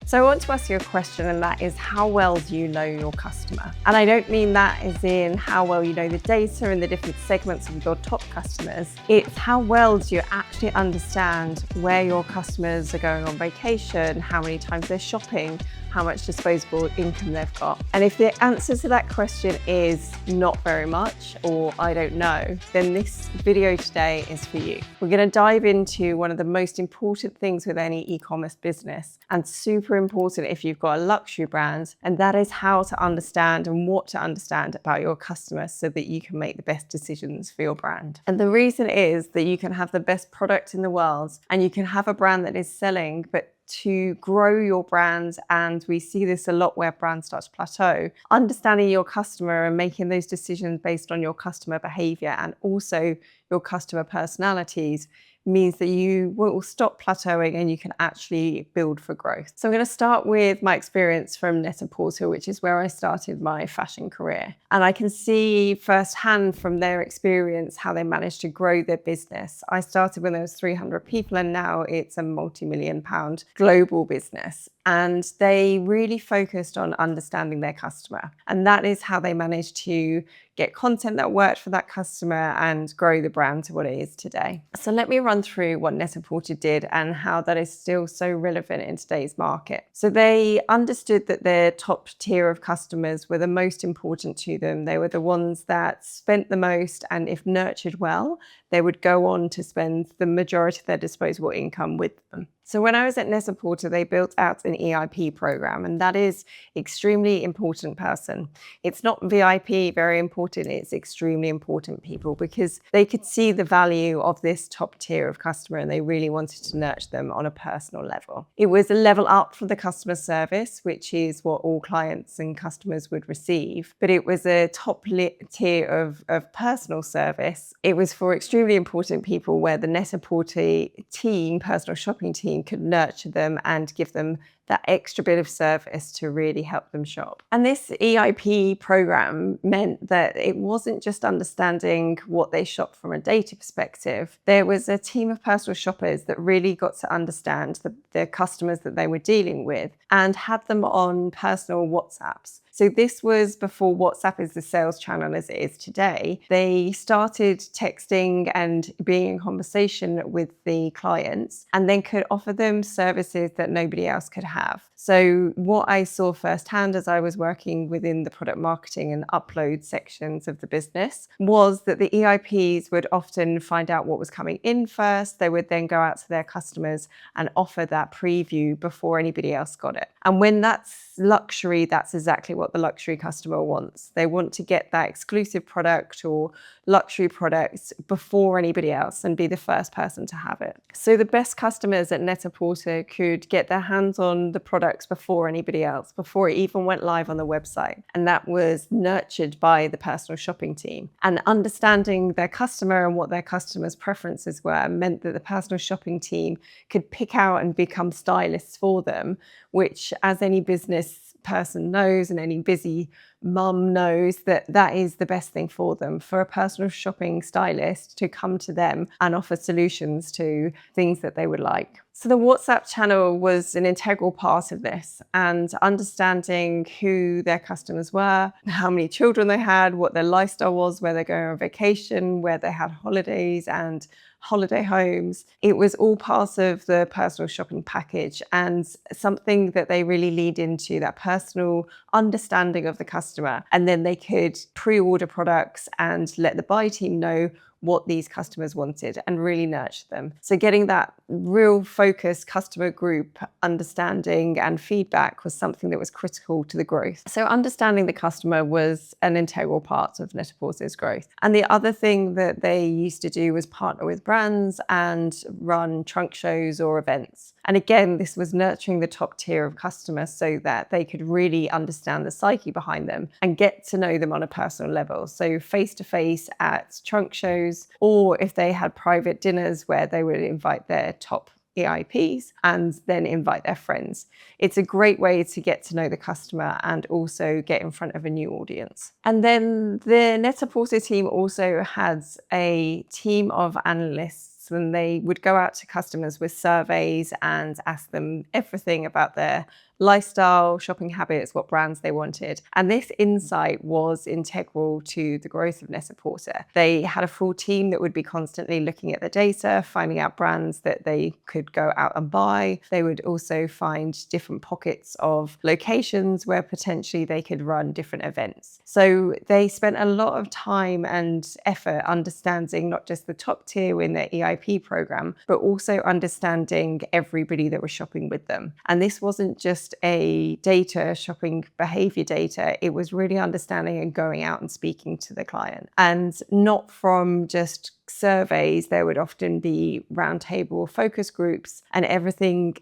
So I want to ask you a question, and that is, how well do you know your customer? And I don't mean that as in how well you know the data and the different segments of your top customers. It's how well do you actually understand where your customers are going on vacation, how many times they're shopping, how much disposable income they've got. And if the answer to that question is not very much, or I don't know, then this video today is for you. We're going to dive into one of the most important things with any e-commerce business, and super important if you've got a luxury brand, and that is how to understand and what to understand about your customers so that you can make the best decisions for your brand. And the reason is that you can have the best product in the world and you can have a brand that is selling, but to grow your brand, and we see this a lot where brands start to plateau, understanding your customer and making those decisions based on your customer behavior and also your customer personalities means that you will stop plateauing and you can actually build for growth. So I'm going to start with my experience from Net-a-Porter, which is where I started my fashion career. And I can see firsthand from their experience how they managed to grow their business. I started when there was 300 people and now it's a multi-million pound global business. And they really focused on understanding their customer. And that is how they managed to get content that worked for that customer and grow the brand to what it is today. So let me run through what Net-a-Porter did and how that is still so relevant in today's market. So they understood that their top tier of customers were the most important to them. They were the ones that spent the most, and if nurtured well, they would go on to spend the majority of their disposable income with them. So when I was at Net-a-Porter, they built out an EIP program, and that is extremely important person. It's not VIP, very important, it's extremely important people, because they could see the value of this top tier of customer and they really wanted to nurture them on a personal level. It was a level up for the customer service, which is what all clients and customers would receive, but it was a top tier of personal service. It was for extremely important people where the Net-a-Porter team, personal shopping team, could nurture them and give them that extra bit of service to really help them shop. And this EIP program meant that it wasn't just understanding what they shop from a data perspective. There was a team of personal shoppers that really got to understand the customers that they were dealing with and had them on personal WhatsApps. So this was before WhatsApp is the sales channel as it is today. They started texting and being in conversation with the clients and then could offer them services that nobody else could have. So what I saw firsthand as I was working within the product marketing and upload sections of the business was that the EIPs would often find out what was coming in first. They would then go out to their customers and offer that preview before anybody else got it. And when that's luxury, that's exactly what the luxury customer wants. They want to get that exclusive product or luxury products before anybody else and be the first person to have it. So the best customers at Net-a-Porter could get their hands on the products before anybody else, before it even went live on the website. And that was nurtured by the personal shopping team. And understanding their customer and what their customers' preferences were meant that the personal shopping team could pick out and become stylists for them, which, as any business person knows and any busy mum knows, that is the best thing for them, for a personal shopping stylist to come to them and offer solutions to things that they would like. So the WhatsApp channel was an integral part of this, and understanding who their customers were, how many children they had, what their lifestyle was, where they're going on vacation, where they had holidays and holiday homes. It was all part of the personal shopping package and something that they really lead into, that personal understanding of the customer. And then they could pre-order products and let the buy team know what these customers wanted and really nurture them. So getting that real focused customer group understanding and feedback was something that was critical to the growth. So understanding the customer was an integral part of Net-a-Porter's growth. And the other thing that they used to do was partner with brands and run trunk shows or events. And again, this was nurturing the top tier of customers so that they could really understand the psyche behind them and get to know them on a personal level. So face-to-face at trunk shows, or if they had private dinners where they would invite their top EIPs and then invite their friends. It's a great way to get to know the customer and also get in front of a new audience. And then the Net-a-Porter team also has a team of analysts, and they would go out to customers with surveys and ask them everything about their lifestyle, shopping habits, what brands they wanted. And this insight was integral to the growth of Net-a-Porter. They had a full team that would be constantly looking at the data, finding out brands that they could go out and buy. They would also find different pockets of locations where potentially they could run different events. So they spent a lot of time and effort understanding not just the top tier in their EIP program, but also understanding everybody that was shopping with them. And this wasn't just a data shopping behavior data, it was really understanding and going out and speaking to the client. And not from just surveys, there would often be roundtable focus groups and everything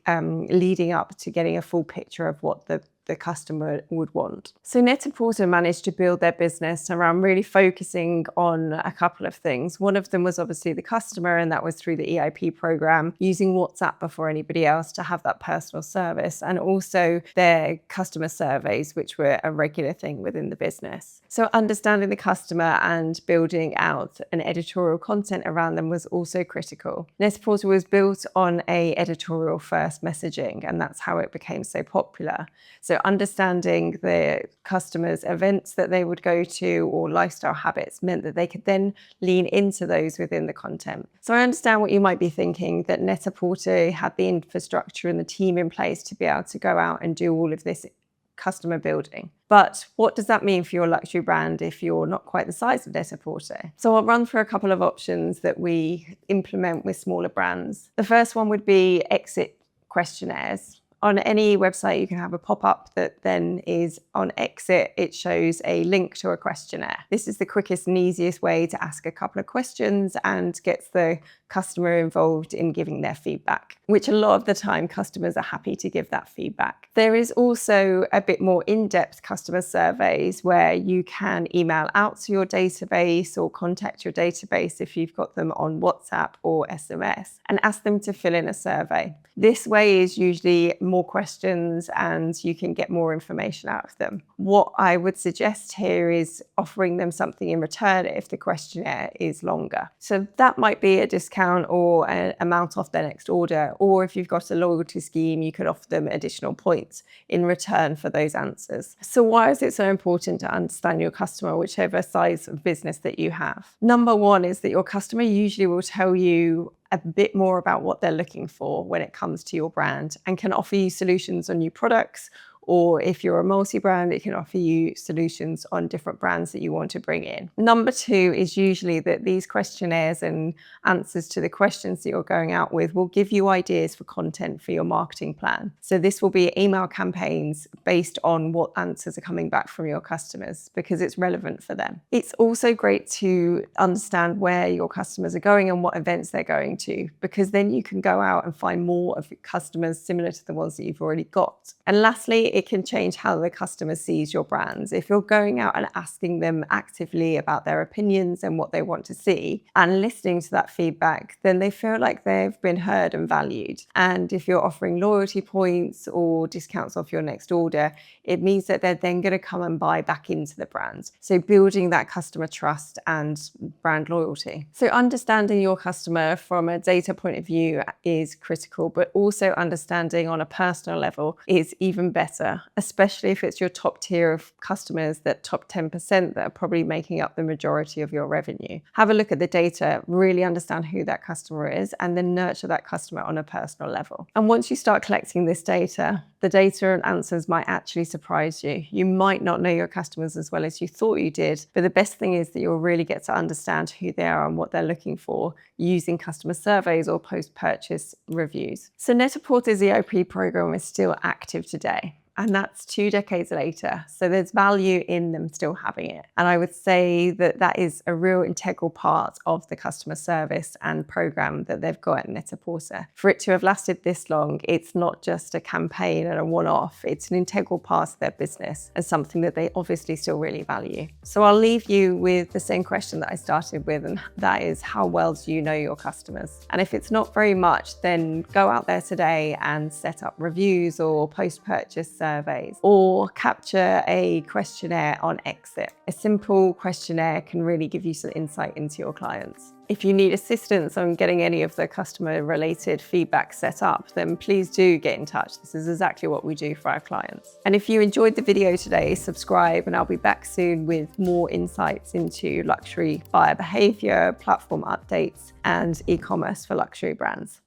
leading up to getting a full picture of what the customer would want. So Net-a-Porter managed to build their business around really focusing on a couple of things. One of them was obviously the customer, and that was through the EIP program, using WhatsApp before anybody else to have that personal service, and also their customer surveys, which were a regular thing within the business. So understanding the customer and building out an editorial content around them was also critical. Net-a-Porter was built on a editorial first messaging, and that's how it became so popular. So understanding the customers' events that they would go to or lifestyle habits meant that they could then lean into those within the content. So I understand what you might be thinking, that Net-a-Porter had the infrastructure and the team in place to be able to go out and do all of this customer building. But what does that mean for your luxury brand if you're not quite the size of Net-a-Porter? So I'll run through a couple of options that we implement with smaller brands. The first one would be exit questionnaires. On any website, you can have a pop-up that then is on exit. It shows a link to a questionnaire. This is the quickest and easiest way to ask a couple of questions and gets the customer involved in giving their feedback, which a lot of the time customers are happy to give that feedback. There is also a bit more in-depth customer surveys where you can email out to your database or contact your database if you've got them on WhatsApp or SMS and ask them to fill in a survey. This way is usually more questions and you can get more information out of them. What I would suggest here is offering them something in return if the questionnaire is longer. So that might be a discount or an amount off their next order, or if you've got a loyalty scheme, you could offer them additional points in return for those answers. So why is it so important to understand your customer, whichever size of business that you have? Number one is that your customer usually will tell you a bit more about what they're looking for when it comes to your brand and can offer you solutions on new products, or if you're a multi-brand, it can offer you solutions on different brands that you want to bring in. Number two is usually that these questionnaires and answers to the questions that you're going out with will give you ideas for content for your marketing plan. So this will be email campaigns based on what answers are coming back from your customers because it's relevant for them. It's also great to understand where your customers are going and what events they're going to, because then you can go out and find more of customers similar to the ones that you've already got. And lastly, it can change how the customer sees your brands. If you're going out and asking them actively about their opinions and what they want to see and listening to that feedback, then they feel like they've been heard and valued. And if you're offering loyalty points or discounts off your next order, it means that they're then going to come and buy back into the brand. So building that customer trust and brand loyalty. So understanding your customer from a data point of view is critical, but also understanding on a personal level is even better, especially if it's your top tier of customers, that top 10% that are probably making up the majority of your revenue. Have a look at the data, really understand who that customer is, and then nurture that customer on a personal level. And once you start collecting this data, the data and answers might actually surprise you. You might not know your customers as well as you thought you did, but the best thing is that you'll really get to understand who they are and what they're looking for using customer surveys or post-purchase reviews. So Net-a-Porter's EIP program is still active today. And that's 2 decades later. So there's value in them still having it. And I would say that that is a real integral part of the customer service and program that they've got at Net-a-Porter. For it to have lasted this long, it's not just a campaign and a one-off. It's an integral part of their business and something that they obviously still really value. So I'll leave you with the same question that I started with, and that is, how well do you know your customers? And if it's not very much, then go out there today and set up reviews or post-purchase surveys, or capture a questionnaire on exit. A simple questionnaire can really give you some insight into your clients. If you need assistance on getting any of the customer-related feedback set up, then please do get in touch. This is exactly what we do for our clients. And if you enjoyed the video today, subscribe, and I'll be back soon with more insights into luxury buyer behavior, platform updates, and e-commerce for luxury brands.